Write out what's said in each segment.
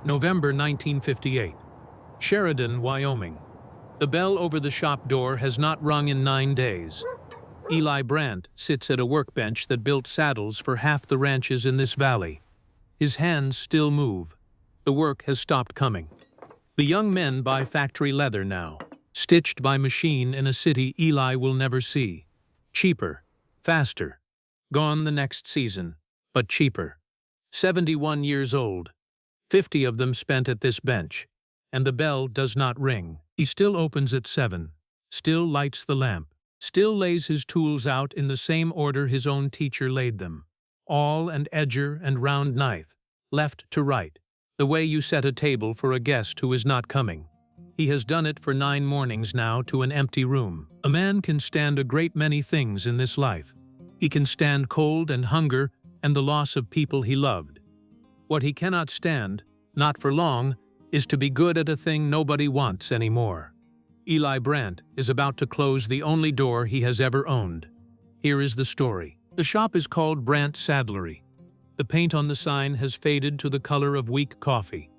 November 1958. Sheridan, Wyoming. The bell over the shop door has not rung in 9 days. Eli Brandt sits at a workbench that built saddles for half the ranches in this valley. His hands still move. The work has stopped coming. The young men buy factory leather now, stitched by machine in a city Eli will never see. Cheaper, faster. Gone the next season, but cheaper. 71 years old. 50 of them spent at this bench. And the bell does not ring. He still opens at 7. Still lights the lamp. Still lays his tools out in the same order his own teacher laid them. Awl and edger and round knife. Left to right. The way you set a table for a guest who is not coming. He has done it for 9 mornings now to an empty room. A man can stand a great many things in this life. He can stand cold and hunger and the loss of people he loved. What he cannot stand, not for long, is to be good at a thing nobody wants anymore. Eli Brandt is about to close the only door he has ever owned. Here is the story. The shop is called Brandt Saddlery. The paint on the sign has faded to the color of weak coffee.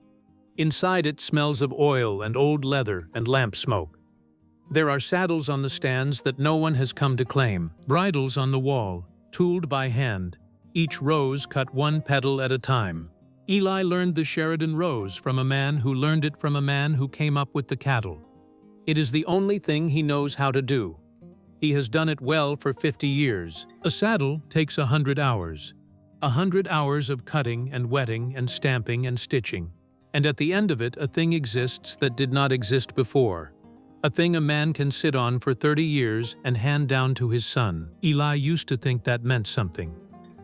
Inside it smells of oil and old leather and lamp smoke. There are saddles on the stands that no one has come to claim, bridles on the wall, tooled by hand, each rose cut 1 petal at a time. Eli learned the Sheridan rose from a man who learned it from a man who came up with the cattle. It is the only thing he knows how to do. He has done it well for 50 years. A saddle takes 100 hours. 100 hours of cutting and wetting and stamping and stitching. And at the end of it, a thing exists that did not exist before. A thing a man can sit on for 30 years and hand down to his son. Eli used to think that meant something.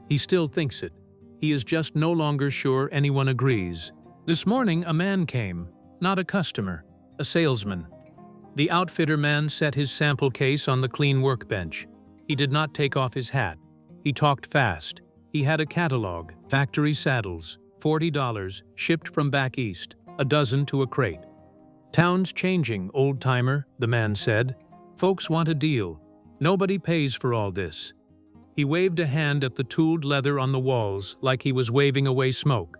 He still thinks it. He is just no longer sure anyone agrees. This morning a man came, not a customer, a salesman. The outfitter man set his sample case on the clean workbench. He did not take off his hat. He talked fast. He had a catalog, factory saddles, $40, shipped from back east, a dozen to a crate. Town's changing, old-timer, the man said. Folks want a deal. Nobody pays for all this. He waved a hand at the tooled leather on the walls like he was waving away smoke.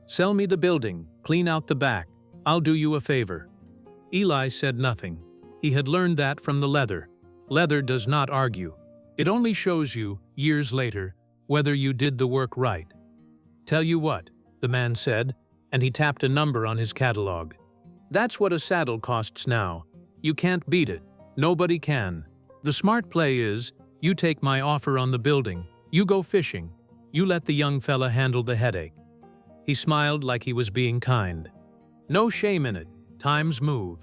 Sell me the building, clean out the back. I'll do you a favor. Eli said nothing. He had learned that from the leather. Leather does not argue. It only shows you, years later, whether you did the work right. Tell you what, the man said, and he tapped a number on his catalog. That's what a saddle costs now. You can't beat it. Nobody can. The smart play is, you take my offer on the building, you go fishing, you let the young fella handle the headache. He smiled like he was being kind. No shame in it. Times move.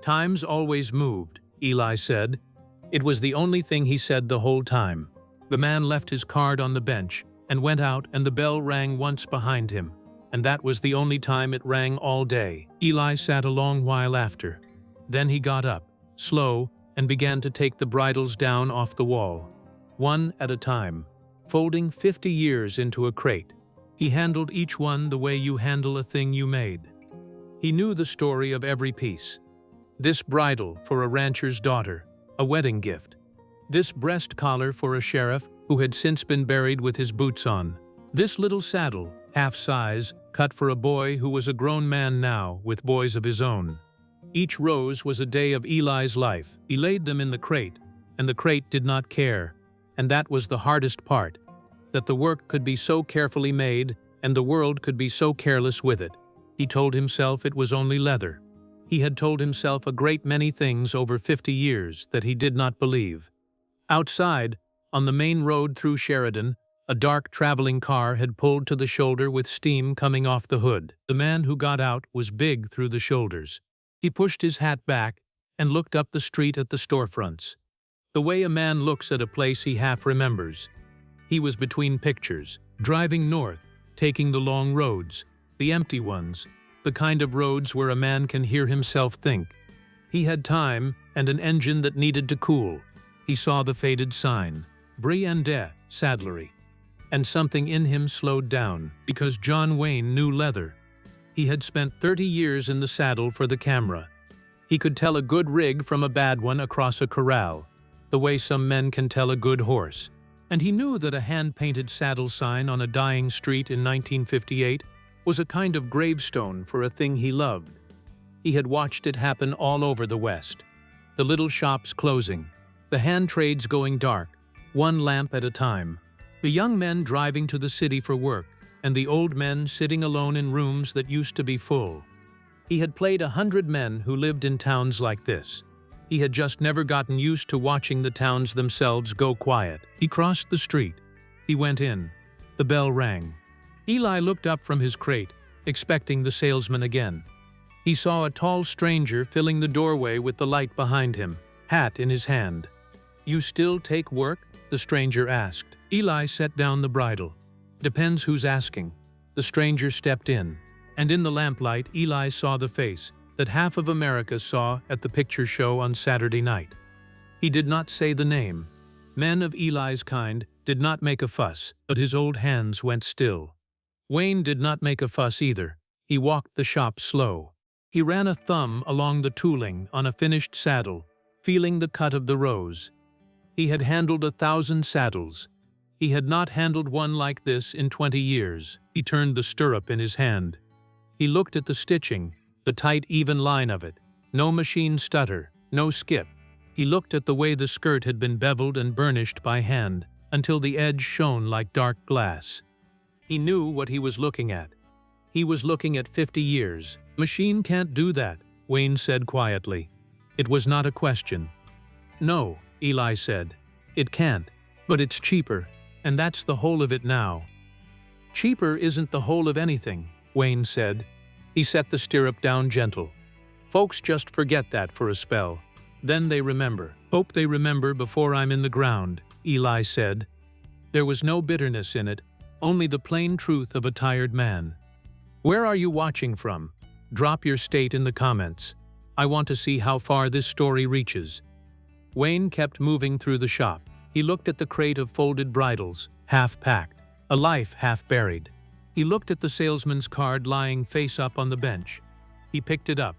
Times always moved, Eli said. It was the only thing he said the whole time. The man left his card on the bench and went out, and the bell rang once behind him, and that was the only time it rang all day. Eli sat a long while after. Then he got up, slow, and began to take the bridles down off the wall, one at a time, folding 50 years into a crate. He handled each one the way you handle a thing you made. He knew the story of every piece. This bridle for a rancher's daughter, a wedding gift. This breast collar for a sheriff who had since been buried with his boots on. This little saddle, half size, cut for a boy who was a grown man now with boys of his own. Each rose was a day of Eli's life. He laid them in the crate, and the crate did not care. And that was the hardest part, that the work could be so carefully made and the world could be so careless with it. He told himself it was only leather. He had told himself a great many things over 50 years that he did not believe. Outside, on the main road through Sheridan, a dark traveling car had pulled to the shoulder with steam coming off the hood. The man who got out was big through the shoulders. He pushed his hat back and looked up the street at the storefronts. The way a man looks at a place he half remembers. He was between pictures, driving north, taking the long roads, the empty ones, the kind of roads where a man can hear himself think. He had time and an engine that needed to cool. He saw the faded sign, Brandt Saddlery, and something in him slowed down because John Wayne knew leather. He had spent 30 years in the saddle for the camera. He could tell a good rig from a bad one across a corral, the way some men can tell a good horse. And he knew that a hand-painted saddle sign on a dying street in 1958 was a kind of gravestone for a thing he loved. He had watched it happen all over the West. The little shops closing, the hand trades going dark, one lamp at a time, the young men driving to the city for work, and the old men sitting alone in rooms that used to be full. He had played 100 men who lived in towns like this. He had just never gotten used to watching the towns themselves go quiet. He crossed the street. He went in. The bell rang. Eli looked up from his crate, expecting the salesman again. He saw a tall stranger filling the doorway with the light behind him, hat in his hand. "You still take work?" the stranger asked. Eli set down the bridle. "Depends who's asking." The stranger stepped in, and in the lamplight Eli saw the face that half of America saw at the picture show on Saturday night. He did not say the name. Men of Eli's kind did not make a fuss, but his old hands went still. Wayne did not make a fuss either. He walked the shop slow. He ran a thumb along the tooling on a finished saddle, feeling the cut of the rose. He had handled 1,000 saddles. He had not handled one like this in 20 years. He turned the stirrup in his hand. He looked at the stitching, the tight, even line of it. No machine stutter, no skip. He looked at the way the skirt had been beveled and burnished by hand until the edge shone like dark glass. He knew what he was looking at. He was looking at 50 years. "Machine can't do that," Wayne said quietly. It was not a question. "No," Eli said. "It can't, but it's cheaper, and that's the whole of it now." "Cheaper isn't the whole of anything," Wayne said. He set the stirrup down gentle. "Folks just forget that for a spell. Then they remember." "Hope they remember before I'm in the ground," Eli said. There was no bitterness in it, only the plain truth of a tired man. "Where are you watching from? Drop your state in the comments. I want to see how far this story reaches." Wayne kept moving through the shop. He looked at the crate of folded bridles, half packed, a life half buried. He looked at the salesman's card lying face up on the bench. He picked it up.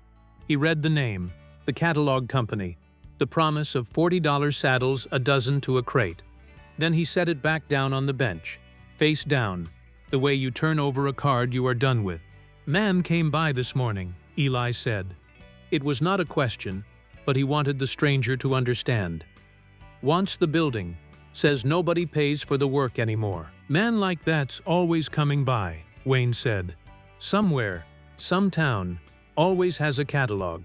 He read the name, the catalog company, the promise of $40 saddles, a dozen to a crate. Then he set it back down on the bench, face down, the way you turn over a card you are done with. "Man came by this morning," Eli said. It was not a question, but he wanted the stranger to understand. "Wants the building. Says nobody pays for the work anymore." "Man like that's always coming by," Wayne said. "Somewhere, some town, always has a catalog."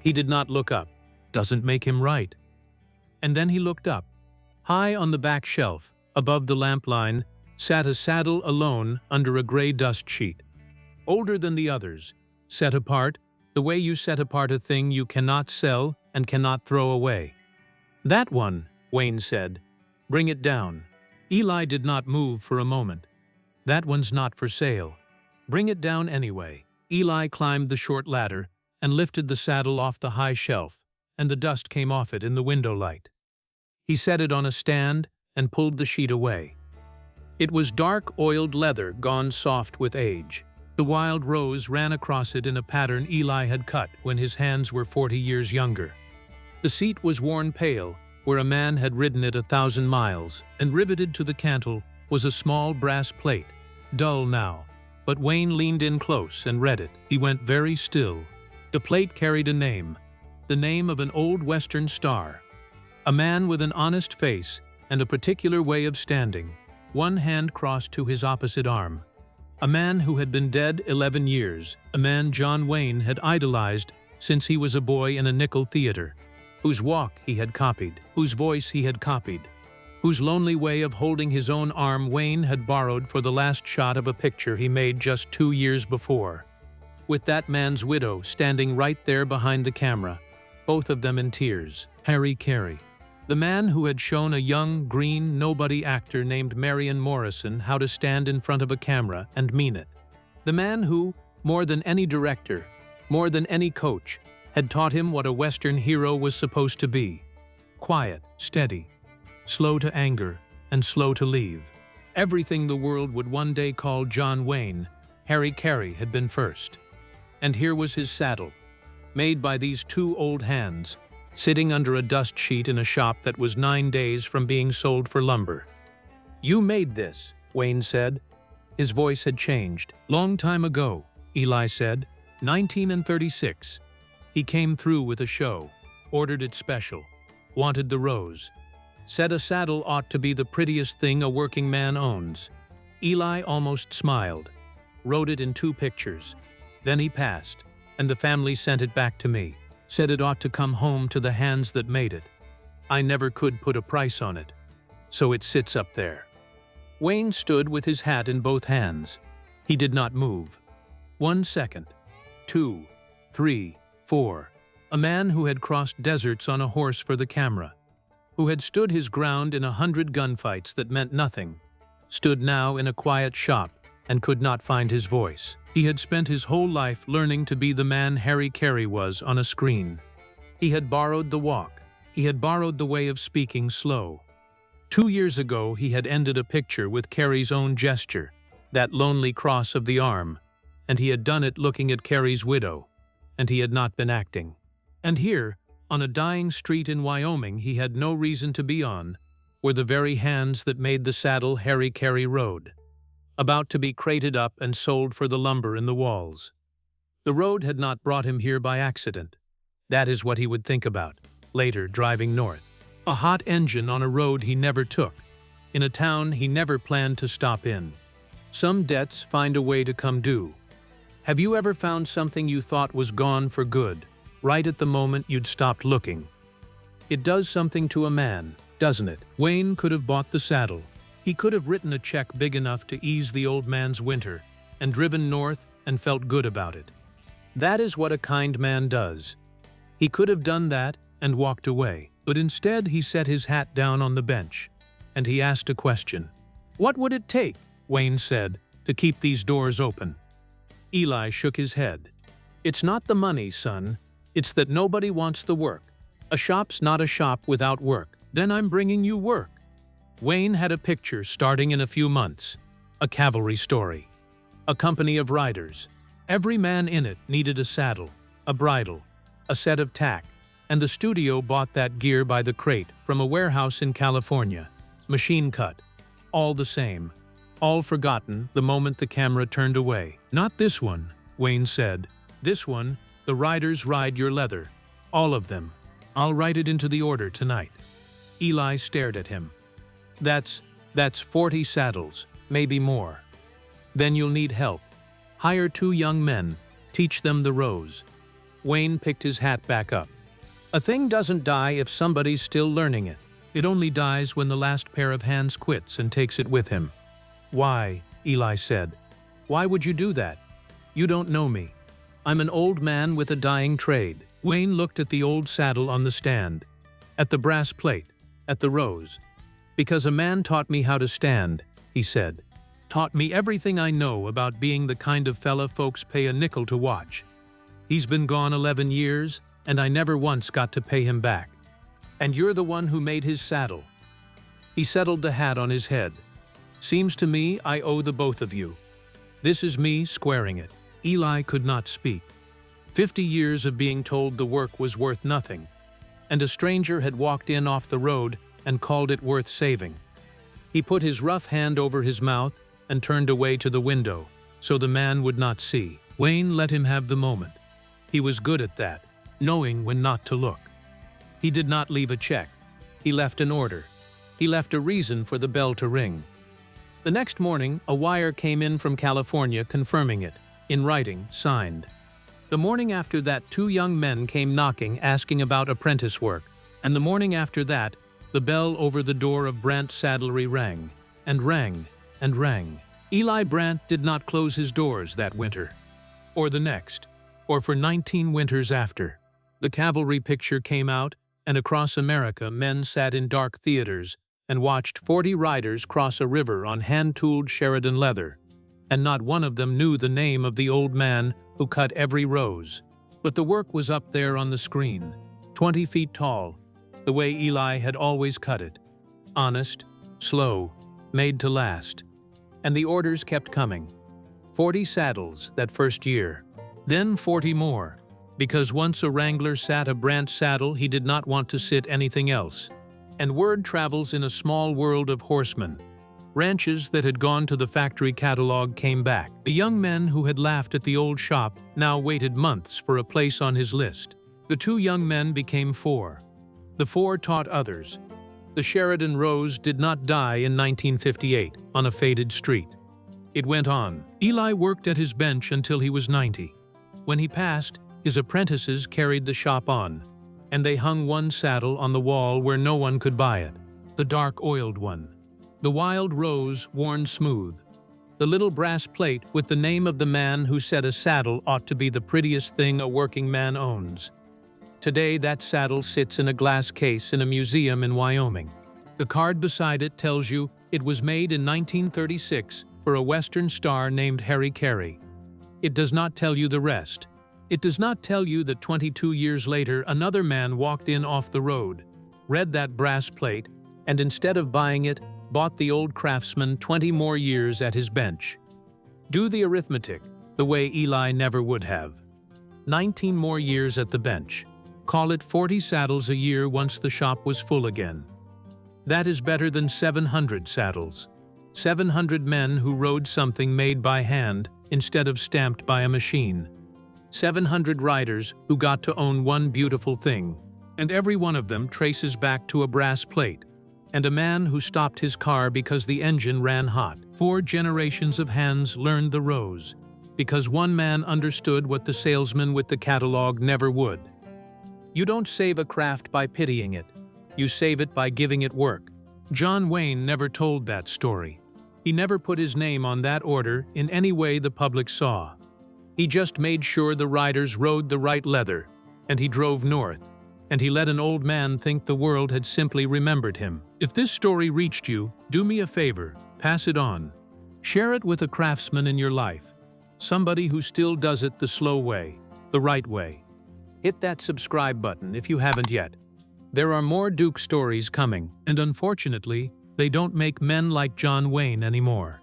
He did not look up. Doesn't make him right. And then he looked up. High on the back shelf, above the lamp line, sat a saddle alone under a gray dust sheet. Older than the others, set apart, the way you set apart a thing you cannot sell and cannot throw away. "That one," Wayne said. "Bring it down." Eli did not move for a moment. "That one's not for sale. Bring it down anyway." Eli climbed the short ladder and lifted the saddle off the high shelf, and the dust came off it in the window light. He set it on a stand and pulled the sheet away. It was dark, oiled leather gone soft with age. The wild rose ran across it in a pattern Eli had cut when his hands were 40 years younger. The seat was worn pale, where a man had ridden it 1,000 miles, and riveted to the cantle was a small brass plate, dull now. But Wayne leaned in close and read it. He went very still. The plate carried a name, the name of an old Western star. A man with an honest face and a particular way of standing, one hand crossed to his opposite arm. A man who had been dead 11 years, a man John Wayne had idolized since he was a boy in a nickel theater, whose walk he had copied, whose voice he had copied, whose lonely way of holding his own arm Wayne had borrowed for the last shot of a picture he made just 2 years before. With that man's widow standing right there behind the camera, both of them in tears, Harry Carey. The man who had shown a young, green, nobody actor named Marion Morrison how to stand in front of a camera and mean it. The man who, more than any director, more than any coach, had taught him what a Western hero was supposed to be. Quiet, steady, slow to anger, and slow to leave. Everything the world would one day call John Wayne, Harry Carey had been first. And here was his saddle, made by these two old hands, sitting under a dust sheet in a shop that was 9 days from being sold for lumber. "You made this," Wayne said. His voice had changed. "Long time ago," Eli said, 1936. He came through with a show, ordered it special, wanted the rose. Said a saddle ought to be the prettiest thing a working man owns. Eli almost smiled, wrote it in 2 pictures. Then he passed, and the family sent it back to me. Said it ought to come home to the hands that made it. I never could put a price on it, so it sits up there." Wayne stood with his hat in both hands. He did not move. 1 second, 2, 3, 4. A man who had crossed deserts on a horse for the camera, who had stood his ground in 100 gunfights that meant nothing, stood now in a quiet shop and could not find his voice. He had spent his whole life learning to be the man Harry Carey was on a screen. He had borrowed the walk. He had borrowed the way of speaking slow. 2 years ago he had ended a picture with Carey's own gesture, that lonely cross of the arm, and he had done it looking at Carey's widow, and he had not been acting. And here, on a dying street in Wyoming he had no reason to be on, were the very hands that made the saddle Harry Carey rode, about to be crated up and sold for the lumber in the walls. The road had not brought him here by accident. That is what he would think about, later driving north. A hot engine on a road he never took, in a town he never planned to stop in. Some debts find a way to come due. Have you ever found something you thought was gone for good, right at the moment you'd stopped looking? It does something to a man, doesn't it? Wayne could have bought the saddle. He could have written a check big enough to ease the old man's winter, and driven north and felt good about it. That is what a kind man does. He could have done that and walked away, but instead he set his hat down on the bench, and he asked a question. "What would it take," Wayne said, "to keep these doors open?" Eli shook his head. "It's not the money, son. It's that nobody wants the work. A shop's not a shop without work. Then I'm bringing you work." Wayne had a picture starting in a few months. A cavalry story. A company of riders. Every man in it needed a saddle, a bridle, a set of tack, and the studio bought that gear by the crate from a warehouse in California. Machine cut. All the same. All forgotten the moment the camera turned away. "Not this one," Wayne said. "This one, the riders ride your leather. All of them. I'll write it into the order tonight." Eli stared at him. That's 40 saddles, maybe more. Then you'll need help. Hire 2 young men, teach them the rose. Wayne picked his hat back up. "A thing doesn't die if somebody's still learning it. It only dies when the last pair of hands quits and takes it with him." "Why?" Eli said. "Why would you do that? You don't know me. I'm an old man with a dying trade." Wayne looked at the old saddle on the stand, at the brass plate, at the rose. "Because a man taught me how to stand," he said. "Taught me everything I know about being the kind of fella folks pay a nickel to watch. He's been gone 11 years, and I never once got to pay him back. And you're the one who made his saddle." He settled the hat on his head. "Seems to me I owe the both of you. This is me squaring it." Eli could not speak. 50 years of being told the work was worth nothing, and a stranger had walked in off the road and called it worth saving. He put his rough hand over his mouth and turned away to the window, so the man would not see. Wayne let him have the moment. He was good at that, knowing when not to look. He did not leave a check. He left an order. He left a reason for the bell to ring. The next morning, a wire came in from California confirming it, in writing, signed. The morning after that, 2 young men came knocking asking about apprentice work, and the morning after that, the bell over the door of Brandt's saddlery rang, and rang, and rang. Eli Brandt did not close his doors that winter, or the next, or for 19 winters after. The cavalry picture came out, and across America men sat in dark theaters and watched 40 riders cross a river on hand-tooled Sheridan leather, and not one of them knew the name of the old man who cut every rose. But the work was up there on the screen, 20 feet tall, the way Eli had always cut it. Honest, slow, made to last. And the orders kept coming. 40 saddles that first year. Then 40 more, because once a wrangler sat a Brandt saddle he did not want to sit anything else. And word travels in a small world of horsemen. Ranches that had gone to the factory catalog came back. The young men who had laughed at the old shop now waited months for a place on his list. The 2 young men became 4. The 4 taught others. The Sheridan Rose did not die in 1958 on a faded street. It went on. Eli worked at his bench until he was 90. When he passed, his apprentices carried the shop on, and they hung one saddle on the wall where no one could buy it, the dark oiled one. The wild rose worn smooth. The little brass plate with the name of the man who said a saddle ought to be the prettiest thing a working man owns. Today that saddle sits in a glass case in a museum in Wyoming. The card beside it tells you it was made in 1936 for a Western star named Harry Carey. It does not tell you the rest. It does not tell you that 22 years later another man walked in off the road, read that brass plate, and instead of buying it, bought the old Craftsman 20 more years at his bench. Do the arithmetic, the way Eli never would have. 19 more years at the bench. Call it 40 saddles a year once the shop was full again. That is better than 700 saddles. 700 men who rode something made by hand instead of stamped by a machine. 700 riders who got to own one beautiful thing, and every one of them traces back to a brass plate, and a man who stopped his car because the engine ran hot. 4 generations of hands learned the rose, because one man understood what the salesman with the catalog never would. You don't save a craft by pitying it. You save it by giving it work. John Wayne never told that story. He never put his name on that order in any way the public saw. He just made sure the riders rode the right leather, and he drove north, and he let an old man think the world had simply remembered him. If this story reached you, do me a favor, pass it on. Share it with a craftsman in your life, somebody who still does it the slow way, the right way. Hit that subscribe button if you haven't yet. There are more Duke stories coming, and unfortunately, they don't make men like John Wayne anymore.